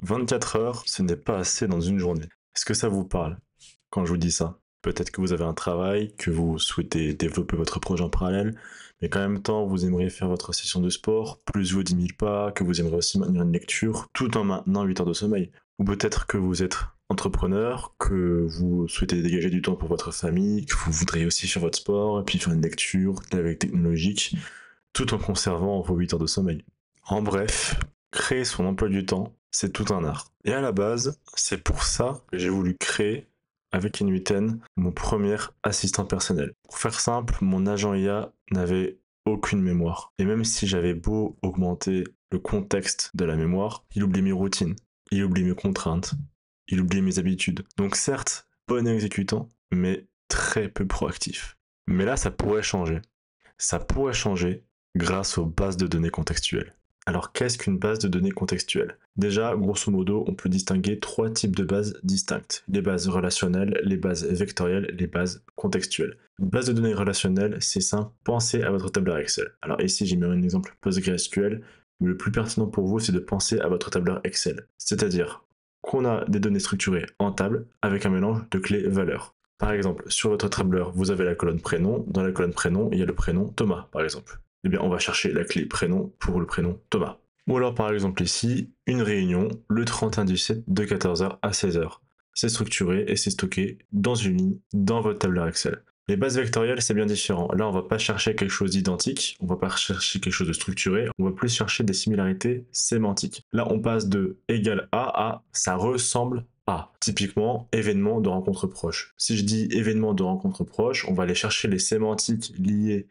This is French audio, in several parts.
24 heures, ce n'est pas assez dans une journée. Est-ce que ça vous parle quand je vous dis ça? Peut-être que vous avez un travail, que vous souhaitez développer votre projet en parallèle, mais qu'en même temps, vous aimeriez faire votre session de sport, plus vos 10 000 pas, que vous aimeriez aussi maintenir une lecture, tout en maintenant 8 heures de sommeil. Ou peut-être que vous êtes entrepreneur, que vous souhaitez dégager du temps pour votre famille, que vous voudriez aussi faire votre sport, et puis faire une lecture, avec technologique, tout en conservant vos 8 heures de sommeil. En bref, créer son emploi du temps, c'est tout un art. Et à la base, c'est pour ça que j'ai voulu créer, avec Inuiten, mon premier assistant personnel. Pour faire simple, mon agent IA n'avait aucune mémoire. Et même si j'avais beau augmenter le contexte de la mémoire, il oublie mes routines, il oublie mes contraintes, il oublie mes habitudes. Donc certes, bon exécutant, mais très peu proactif. Mais là, ça pourrait changer. Ça pourrait changer grâce aux bases de données contextuelles. Alors qu'est-ce qu'une base de données contextuelle? Déjà, grosso modo, on peut distinguer 3 types de bases distinctes. Les bases relationnelles, les bases vectorielles, les bases contextuelles. Une base de données relationnelle, c'est simple, pensez à votre tableur Excel. Alors ici, j'ai mis un exemple PostgreSQL, mais le plus pertinent pour vous, c'est de penser à votre tableur Excel. C'est-à-dire qu'on a des données structurées en table avec un mélange de clés valeurs. Par exemple, sur votre tableur, vous avez la colonne prénom. Dans la colonne prénom, il y a le prénom Thomas, par exemple. Eh bien, on va chercher la clé prénom pour le prénom Thomas. Ou alors, par exemple, ici, une réunion le 31/7 de 14h à 16h. C'est structuré et c'est stocké dans une ligne dans votre tableur Excel. Les bases vectorielles, c'est bien différent. Là, on va pas chercher quelque chose d'identique, on va pas chercher quelque chose de structuré, on va plus chercher des similarités sémantiques. Là, on passe de égal à ça ressemble à. Typiquement, événement de rencontre proche. Si je dis événement de rencontre proche, on va aller chercher les sémantiques liées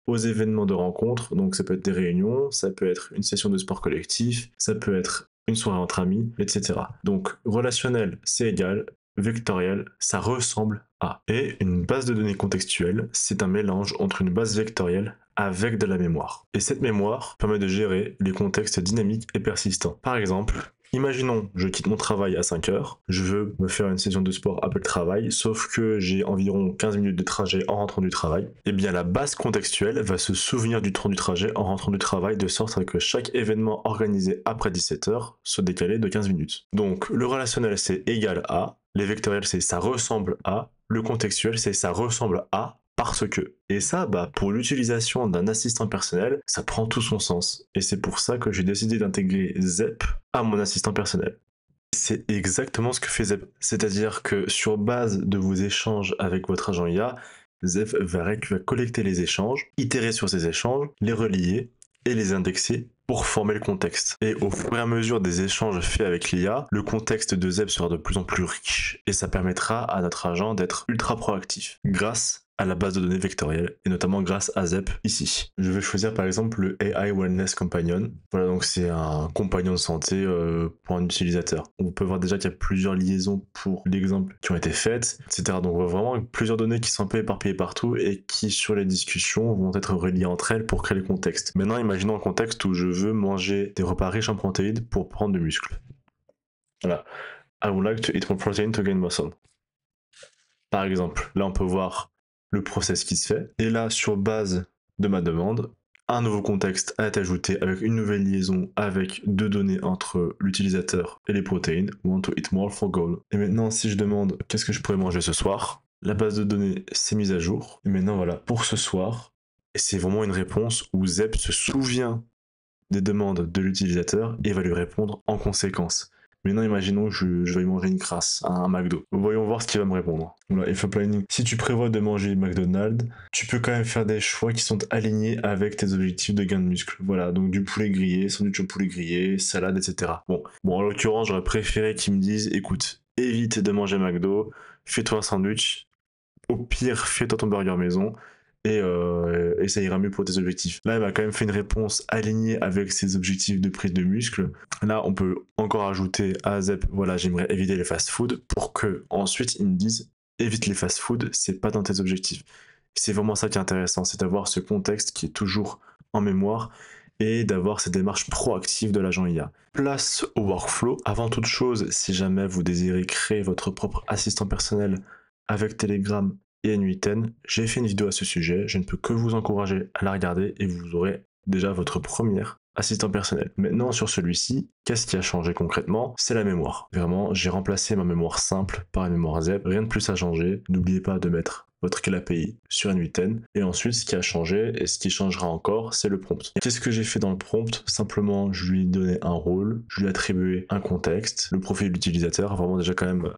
aux événements de rencontre. Donc ça peut être des réunions, ça peut être une session de sport collectif, ça peut être une soirée entre amis, etc. Donc relationnel, c'est égal, vectoriel, ça ressemble à. Et une base de données contextuelle, c'est un mélange entre une base vectorielle avec de la mémoire. Et cette mémoire permet de gérer les contextes dynamiques et persistants. Par exemple, imaginons, je quitte mon travail à 5h, je veux me faire une session de sport après le travail, sauf que j'ai environ 15 minutes de trajet en rentrant du travail. Eh bien, la base contextuelle va se souvenir du temps du trajet en rentrant du travail, de sorte à que chaque événement organisé après 17h soit décalé de 15 minutes. Donc, le relationnel, c'est égal à, les vectoriels, c'est ça ressemble à, le contextuel, c'est ça ressemble à, parce que. Et ça, pour l'utilisation d'un assistant personnel, ça prend tout son sens. Et c'est pour ça que j'ai décidé d'intégrer Zep à mon assistant personnel. C'est exactement ce que fait Zep. C'est-à-dire que sur base de vos échanges avec votre agent IA, Zep va collecter les échanges, itérer sur ces échanges, les relier et les indexer pour former le contexte. Et au fur et à mesure des échanges faits avec l'IA, le contexte de Zep sera de plus en plus riche et ça permettra à notre agent d'être ultra proactif grâce à la base de données vectorielle et notamment grâce à Zep ici. Je vais choisir par exemple le AI Wellness Companion. Voilà, donc c'est un compagnon de santé pour un utilisateur. On peut voir déjà qu'il y a plusieurs liaisons pour l'exemple qui ont été faites, etc. Donc on voit vraiment plusieurs données qui sont un peu éparpillées partout et qui sur les discussions vont être reliées entre elles pour créer le contexte. Maintenant, imaginons un contexte où je veux manger des repas riches en protéines pour prendre du muscle. Voilà. I would like to eat more protein to gain muscle. Par exemple, là on peut voir le process qui se fait. Et là, sur base de ma demande, un nouveau contexte a été ajouté avec une nouvelle liaison avec deux données entre l'utilisateur et les protéines. Want to eat more for goal. Et maintenant, si je demande qu'est-ce que je pourrais manger ce soir, la base de données s'est mise à jour. Et maintenant, voilà, pour ce soir, et c'est vraiment une réponse où Zep se souvient des demandes de l'utilisateur et va lui répondre en conséquence. Maintenant, imaginons que je vais manger une crasse à un McDo. Voyons voir ce qu'il va me répondre. Voilà, if a planning. Si tu prévois de manger McDonald's, tu peux quand même faire des choix qui sont alignés avec tes objectifs de gain de muscle. Voilà, donc du poulet grillé, sandwich au poulet grillé, salade, etc. Bon, en l'occurrence, j'aurais préféré qu'ils me disent, écoute, évite de manger McDo, fais-toi un sandwich, au pire, fais-toi ton burger maison, et ça ira mieux pour tes objectifs. Là, il m'a quand même fait une réponse alignée avec ses objectifs de prise de muscle. Là, on peut encore ajouter à Zep, voilà, j'aimerais éviter les fast-food pour que ensuite ils me disent évite les fast-food, c'est pas dans tes objectifs. C'est vraiment ça qui est intéressant, c'est d'avoir ce contexte qui est toujours en mémoire et d'avoir cette démarche proactive de l'agent IA. Place au workflow. Avant toute chose, si jamais vous désirez créer votre propre assistant personnel avec Telegram et Inuiten, j'ai fait une vidéo à ce sujet, je ne peux que vous encourager à la regarder et vous aurez déjà votre première assistant personnel. Maintenant, sur celui-ci, qu'est-ce qui a changé concrètement? C'est la mémoire. Vraiment, j'ai remplacé ma mémoire simple par une mémoire ZEP. Rien de plus à changer. N'oubliez pas de mettre votre KPI sur N8N. Et ensuite, ce qui a changé et ce qui changera encore, c'est le prompt. Qu'est-ce que j'ai fait dans le prompt? Simplement, je lui ai donné un rôle, je lui ai attribué un contexte, le profil de l'utilisateur, vraiment déjà quand même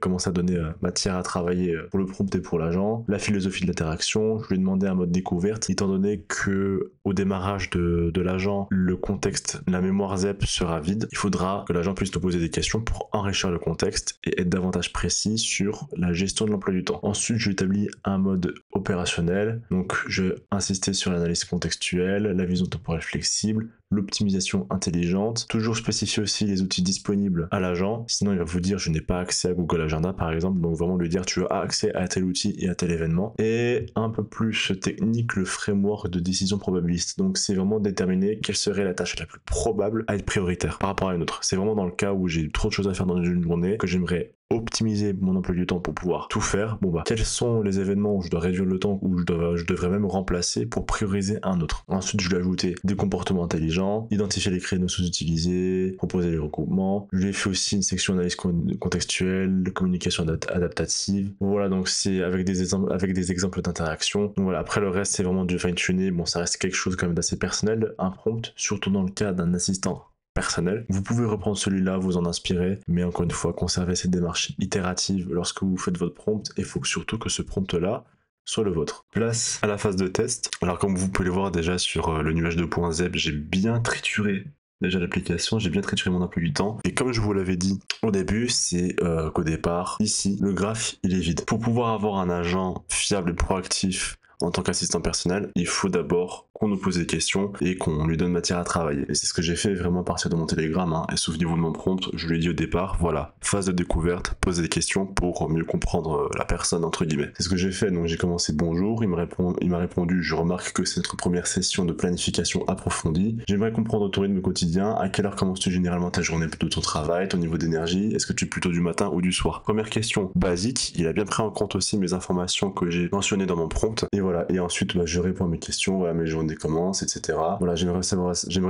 commencer à donner matière à travailler pour le prompt et pour l'agent, la philosophie de l'interaction, je lui ai demandé un mode découverte, étant donné que au démarrage de l'agent, le contexte, la mémoire ZEP sera vide, il faudra que l'agent puisse nous poser des questions pour enrichir le contexte et être davantage précis sur la gestion de l'emploi du temps. Ensuite, je lui établis un mode opérationnel, donc je insistais sur l'analyse contextuelle, la vision temporelle flexible, l'optimisation intelligente, toujours spécifier aussi les outils disponibles à l'agent, sinon il va vous dire je n'ai pas accès à Google Agenda par exemple, donc vraiment lui dire tu as accès à tel outil et à tel événement, et un peu plus technique le framework de décision probabiliste, donc c'est vraiment déterminer quelle serait la tâche la plus probable à être prioritaire par rapport à une autre. C'est vraiment dans le cas où j'ai trop de choses à faire dans une journée, que j'aimerais optimiser mon emploi du temps pour pouvoir tout faire, bon bah quels sont les événements où je dois réduire le temps, où je devrais même remplacer pour prioriser un autre. Ensuite je lui ai ajouté des comportements intelligents, identifier les créneaux sous-utilisés, proposer les regroupements. Je lui ai fait aussi une section analyse contextuelle, communication adaptative. Voilà, donc c'est avec des exemples d'interaction. Donc voilà, après le reste c'est vraiment du fine-tuner. Bon, ça reste quelque chose quand même d'assez personnel, un prompt, surtout dans le cas d'un assistant personnel. Vous pouvez reprendre celui-là, vous en inspirer, mais encore une fois, conservez cette démarche itérative lorsque vous faites votre prompt, et il faut surtout que ce prompt-là soit le vôtre. Place à la phase de test. Alors comme vous pouvez le voir déjà sur le nuage 2.zeb, j'ai bien trituré déjà l'application, j'ai bien trituré mon emploi du temps, et comme je vous l'avais dit au début, c'est qu'au départ, ici, le graphe, il est vide. Pour pouvoir avoir un agent fiable et proactif en tant qu'assistant personnel, il faut d'abord qu'on nous pose des questions et qu'on lui donne matière à travailler. Et c'est ce que j'ai fait vraiment à partir de mon Telegram, hein. Et souvenez-vous de mon prompt, je lui ai dit au départ, voilà, phase de découverte, poser des questions pour mieux comprendre la personne, entre guillemets. C'est ce que j'ai fait, donc j'ai commencé bonjour, il m'a répondu, je remarque que c'est notre première session de planification approfondie. J'aimerais comprendre ton rythme quotidien, à quelle heure commences-tu généralement ta journée, plutôt ton travail, ton niveau d'énergie, est-ce que tu es plutôt du matin ou du soir? Première question basique, il a bien pris en compte aussi mes informations que j'ai mentionnées dans mon prompt, et voilà, et ensuite bah, je réponds à mes questions, voilà, mes journées commencent, etc. Voilà, j'aimerais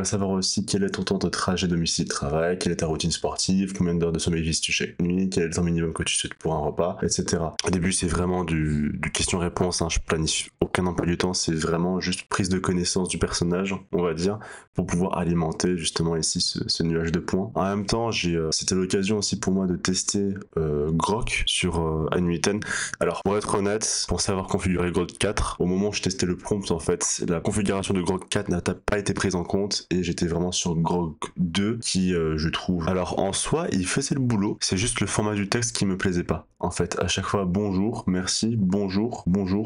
savoir aussi quel est ton temps de trajet domicile-travail, quelle est ta routine sportive, combien d'heures de sommeil vises-tu chaque nuit, quel est le temps minimum que tu souhaites pour un repas, etc. Au début, c'est vraiment du question-réponse, hein. Je planifie aucun emploi du temps, c'est vraiment juste prise de connaissance du personnage, on va dire, pour pouvoir alimenter justement ici ce nuage de points. En même temps, c'était l'occasion aussi pour moi de tester Grok sur N8N. Alors, pour être honnête, pour savoir configurer Grok 4, au moment où je testais le prompt, en fait, la configuration de Grok 4 n'a pas été prise en compte et j'étais vraiment sur Grok 2 qui, je trouve... Alors, en soi, il faisait le boulot, c'est juste le format du texte qui me plaisait pas. En fait, à chaque fois, bonjour, merci, bonjour,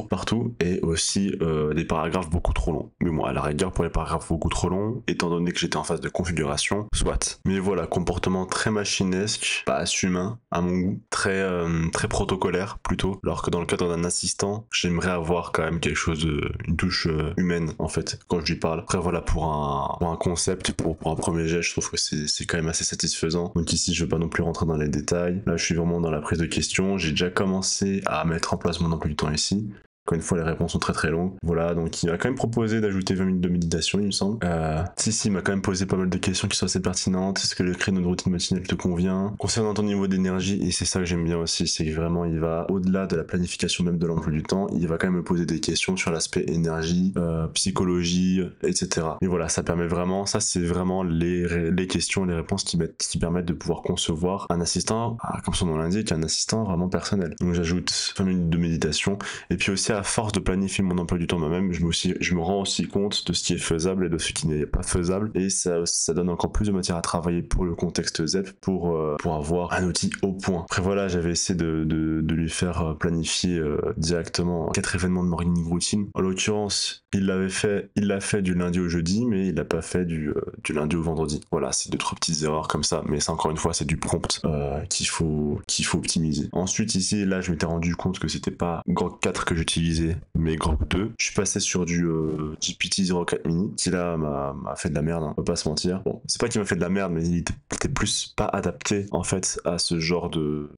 partout, et aussi des paragraphes beaucoup trop longs. Mais moi, à la rigueur, pour les paragraphes beaucoup trop longs, étant donné que j'étais en phase de configuration, soit. Mais voilà, comportement très machinesque, pas assez humain, à mon goût, très protocolaire, plutôt, alors que dans le cadre d'un assistant, j'aimerais avoir quand même quelque chose une touche humaine, en fait, quand je lui parle. Après, voilà, pour un concept, pour un premier jet, je trouve que c'est quand même assez satisfaisant. Donc ici, je veux pas non plus rentrer dans les détails. Là, je suis vraiment dans la prise de questions. J'ai déjà commencé à mettre en place mon emploi du temps ici. Encore une fois, les réponses sont très longues. Voilà, donc il m'a quand même proposé d'ajouter 20 minutes de méditation, il me semble. Il m'a quand même posé pas mal de questions qui sont assez pertinentes. Est-ce que le créneau de routine matinale te convient? Concernant ton niveau d'énergie, et c'est ça que j'aime bien aussi, c'est que vraiment il va au-delà de la planification même de l'emploi du temps, il va quand même me poser des questions sur l'aspect énergie, psychologie, etc. Et voilà, ça permet vraiment, ça c'est vraiment les questions, les réponses qui permettent de pouvoir concevoir un assistant, comme son nom l'indique, un assistant vraiment personnel. Donc j'ajoute 20 minutes de méditation, et puis aussi à force de planifier mon emploi du temps moi-même, je me rends aussi compte de ce qui est faisable et de ce qui n'est pas faisable, et ça donne encore plus de matière à travailler pour le contexte ZEP, pour avoir un outil au point. Après voilà, j'avais essayé de lui faire planifier directement 4 événements de morning routine. En l'occurrence, il l'a fait du lundi au jeudi, mais il l'a pas fait du lundi au vendredi. Voilà, c'est 2-3 petites erreurs comme ça, mais ça encore une fois, c'est du prompt qu'il faut optimiser. Ensuite ici, là, je m'étais rendu compte que c'était pas Grok 4 que j'utilisais, utiliser mes Grok 2. Je suis passé sur du GPT-04 mini qui là m'a fait de la merde, hein, on va pas se mentir. Bon, c'est pas qu'il m'a fait de la merde, mais il était plus pas adapté en fait à ce genre de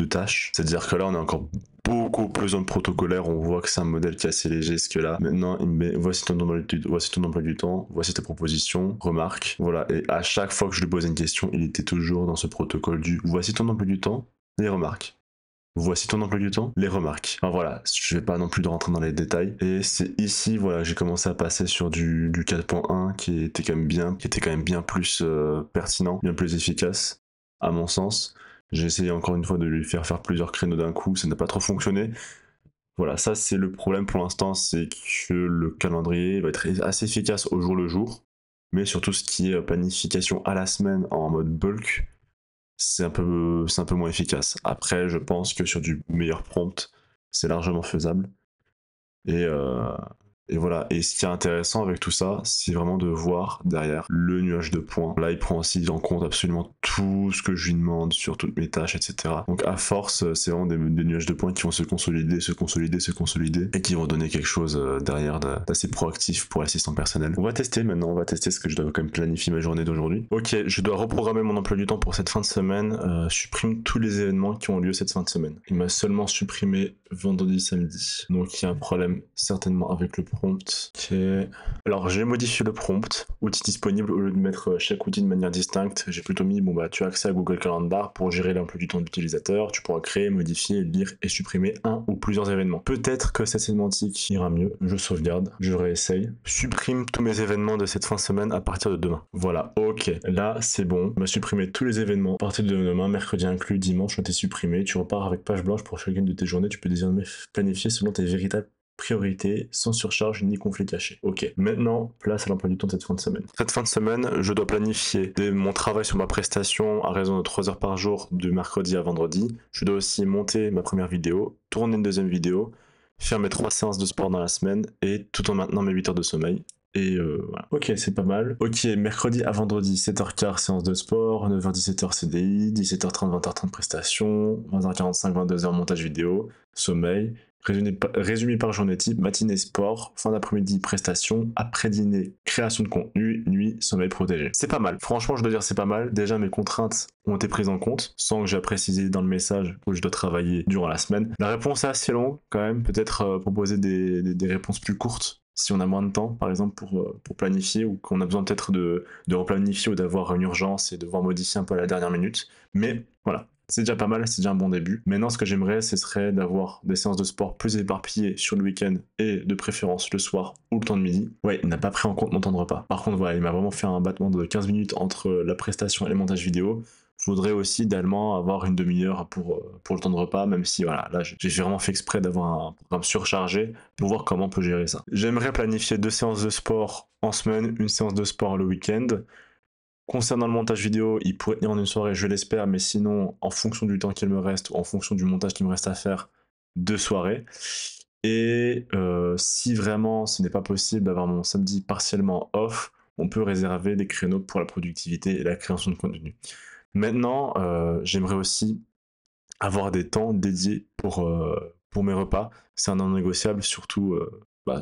tâches. C'est-à-dire que là on est encore beaucoup plus dans le protocolaire, on voit que c'est un modèle qui est assez léger, ce que là, maintenant, il me met, voici ton emploi du temps, voici tes propositions, remarque, voilà, et à chaque fois que je lui posais une question, il était toujours dans ce protocole du, voici ton emploi du temps, les remarques. Voici ton emploi du temps, les remarques. Enfin voilà, je vais pas non plus de rentrer dans les détails. Et c'est ici, voilà, j'ai commencé à passer sur du 4.1 qui était quand même bien plus pertinent, bien plus efficace, à mon sens. J'ai essayé encore une fois de lui faire plusieurs créneaux d'un coup, ça n'a pas trop fonctionné. Voilà, ça c'est le problème pour l'instant, c'est que le calendrier va être assez efficace au jour le jour, mais surtout ce qui est planification à la semaine en mode bulk, c'est un peu moins efficace. Après, je pense que sur du meilleur prompt, c'est largement faisable. Et voilà. Et ce qui est intéressant avec tout ça, c'est vraiment de voir derrière le nuage de points. Là, il prend aussi en compte absolument tout ce que je lui demande sur toutes mes tâches, etc. Donc à force, c'est vraiment des nuages de points qui vont se consolider, et qui vont donner quelque chose derrière d'assez proactif pour l'assistant personnel. On va tester maintenant, ce que je dois quand même planifier ma journée d'aujourd'hui. Ok, je dois reprogrammer mon emploi du temps pour cette fin de semaine. Supprime tous les événements qui ont lieu cette fin de semaine. Il m'a seulement supprimé vendredi, samedi. Donc il y a un problème certainement avec le prompt. Ok. Alors j'ai modifié le prompt, outil disponible, au lieu de mettre chaque outil de manière distincte, j'ai plutôt mis bon bah tu as accès à Google Calendar pour gérer l'emploi du temps de l'utilisateur, tu pourras créer, modifier, lire et supprimer un ou plusieurs événements. Peut-être que cette sémantique ira mieux, je sauvegarde, je réessaye. Supprime tous mes événements de cette fin de semaine à partir de demain. Voilà, ok, là c'est bon, on m'a supprimé tous les événements. À partir de demain, mercredi inclus, dimanche ont été supprimés, tu repars avec page blanche pour chacune de tes journées, tu peux désormais planifier selon tes véritables priorité, sans surcharge ni conflit caché. Ok, maintenant, place à l'emploi du temps de cette fin de semaine. Cette fin de semaine, je dois planifier mon travail sur ma prestation à raison de 3 heures par jour, de mercredi à vendredi. Je dois aussi monter ma première vidéo, tourner une deuxième vidéo, faire mes 3 séances de sport dans la semaine, et tout en maintenant mes 8 heures de sommeil. Et voilà. Ok, c'est pas mal. Ok, mercredi à vendredi, 7h15 séance de sport, 9h-17h CDI, 17h30, 20h30 prestation, 20h45, 22h montage vidéo, sommeil. Résumé par journée type, matinée sport, fin d'après-midi prestation, après-dîner création de contenu, nuit sommeil protégé. C'est pas mal, franchement je dois dire c'est pas mal. Déjà mes contraintes ont été prises en compte, sans que j'ai précisé dans le message où je dois travailler durant la semaine. La réponse est assez longue quand même, peut-être proposer des réponses plus courtes si on a moins de temps, par exemple, pour planifier, ou qu'on a besoin peut-être de replanifier ou d'avoir une urgence et devoir modifier un peu à la dernière minute. Mais voilà, c'est déjà pas mal, c'est déjà un bon début. Maintenant, ce que j'aimerais, ce serait d'avoir des séances de sport plus éparpillées sur le week-end et de préférence le soir ou le temps de midi. Ouais, il n'a pas pris en compte mon temps de repas. Par contre, voilà, il m'a vraiment fait un battement de 15 minutes entre la prestation et le montage vidéo. Je voudrais aussi idéalement avoir une demi-heure pour le temps de repas, même si voilà, là j'ai vraiment fait exprès d'avoir un programme surchargé pour voir comment on peut gérer ça. J'aimerais planifier 2 séances de sport en semaine, une séance de sport le week-end. Concernant le montage vidéo, il pourrait tenir en une soirée, je l'espère, mais sinon, en fonction du temps qu'il me reste, ou en fonction du montage qu'il me reste à faire, 2 soirées. Et si vraiment ce n'est pas possible d'avoir mon samedi partiellement off, on peut réserver des créneaux pour la productivité et la création de contenu. Maintenant, j'aimerais aussi avoir des temps dédiés pour mes repas. C'est un non négociable, surtout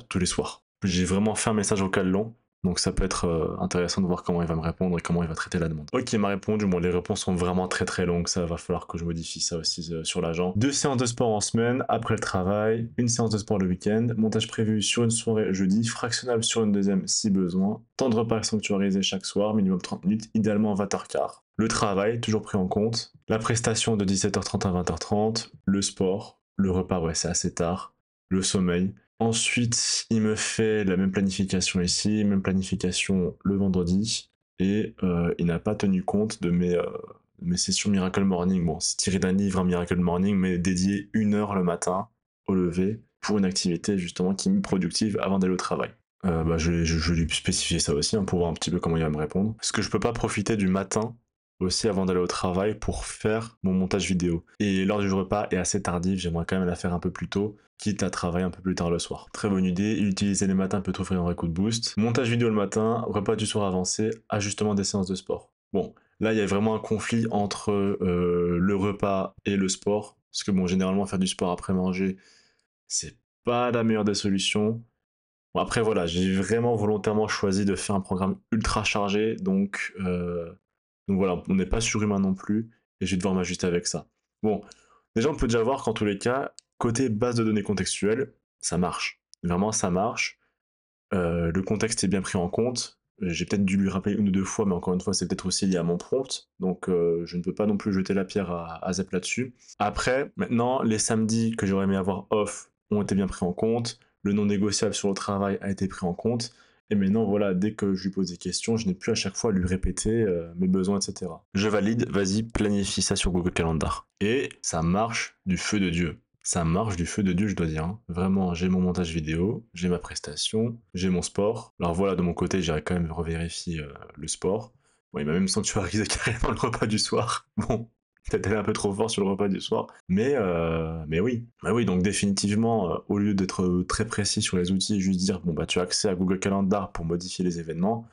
tous les soirs. J'ai vraiment fait un message vocal long, donc ça peut être intéressant de voir comment il va me répondre et comment il va traiter la demande. Ok, il m'a répondu, bon, les réponses sont vraiment très très longues, ça va falloir que je modifie ça aussi sur l'agent. 2 séances de sport en semaine, après le travail, une séance de sport le week-end, montage prévu sur une soirée jeudi, fractionnable sur une deuxième si besoin, temps de repas sanctuarisé chaque soir, minimum 30 minutes, idéalement 20h15. Le travail, toujours pris en compte, la prestation de 17h30 à 20h30, le sport, le repas, ouais, c'est assez tard, le sommeil. Ensuite, il me fait la même planification ici, même planification le vendredi, et il n'a pas tenu compte de mes sessions Miracle Morning. Bon, c'est tiré d'un livre, un Miracle Morning, mais dédié 1 heure le matin au lever pour une activité justement qui est productive avant d'aller au travail. Je vais lui spécifier ça aussi pour voir un petit peu comment il va me répondre. Parce que je peux pas profiter du matin aussi avant d'aller au travail pour faire mon montage vidéo. Et l'heure du repas est assez tardive, j'aimerais quand même la faire un peu plus tôt, quitte à travailler un peu plus tard le soir. Très bonne idée, utiliser les matins peut t'offrir un vrai coup de boost. Montage vidéo le matin, repas du soir avancé, ajustement des séances de sport. Bon, là il y a vraiment un conflit entre le repas et le sport, parce que bon, généralement faire du sport après manger, c'est pas la meilleure des solutions. Bon, après, voilà, j'ai vraiment volontairement choisi de faire un programme ultra chargé, donc voilà, on n'est pas surhumain non plus, et je vais devoir m'ajuster avec ça. Bon, déjà, on peut déjà voir qu'en tous les cas, côté base de données contextuelle, ça marche. Vraiment, ça marche. Le contexte est bien pris en compte. J'ai peut-être dû lui rappeler une ou deux fois, mais encore une fois, c'est peut-être aussi lié à mon prompt. Donc, je ne peux pas non plus jeter la pierre à Zep là-dessus. Après, maintenant, les samedis que j'aurais aimé avoir off ont été bien pris en compte. Le non négociable sur le travail a été pris en compte. Et maintenant, voilà, dès que je lui pose des questions, je n'ai plus à chaque fois à lui répéter mes besoins, etc. Je valide, vas-y, planifie ça sur Google Calendar. Et ça marche du feu de Dieu. Ça marche du feu de Dieu, je dois dire, hein. Vraiment, j'ai mon montage vidéo, j'ai ma prestation, j'ai mon sport. Alors voilà, de mon côté, j'irai quand même revérifier le sport. Bon, il m'a même sanctuarisé carrément le repas du soir. Bon, peut-être aller un peu trop fort sur le repas du soir. Mais oui. Bah oui, donc définitivement, au lieu d'être très précis sur les outils et juste dire, bon, bah tu as accès à Google Calendar pour modifier les événements,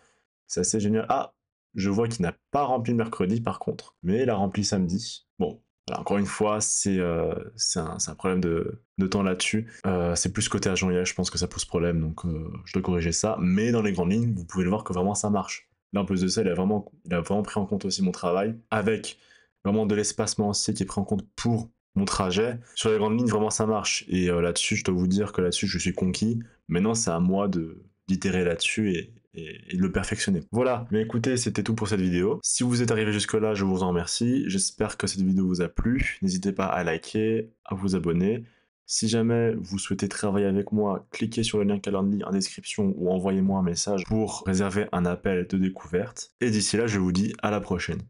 c'est assez génial. Ah, je vois qu'il n'a pas rempli le mercredi par contre, mais il a rempli samedi. Bon, voilà, encore une fois, c'est un problème de temps là-dessus. C'est plus côté agent IA, je pense que ça pose problème, donc je dois corriger ça. Mais dans les grandes lignes, vous pouvez le voir que vraiment ça marche. Là, en plus de ça, il a vraiment pris en compte aussi mon travail, avec vraiment de l'espacement aussi qui est pris en compte pour mon trajet. Sur les grandes lignes, vraiment ça marche. Et là-dessus, je dois vous dire que là-dessus, je suis conquis. Maintenant, c'est à moi d'itérer là-dessus et de le perfectionner. Voilà, mais écoutez, c'était tout pour cette vidéo. Si vous êtes arrivé jusque-là, je vous en remercie. J'espère que cette vidéo vous a plu. N'hésitez pas à liker, à vous abonner. Si jamais vous souhaitez travailler avec moi, cliquez sur le lien Calendly en description ou envoyez-moi un message pour réserver un appel de découverte. Et d'ici là, je vous dis à la prochaine.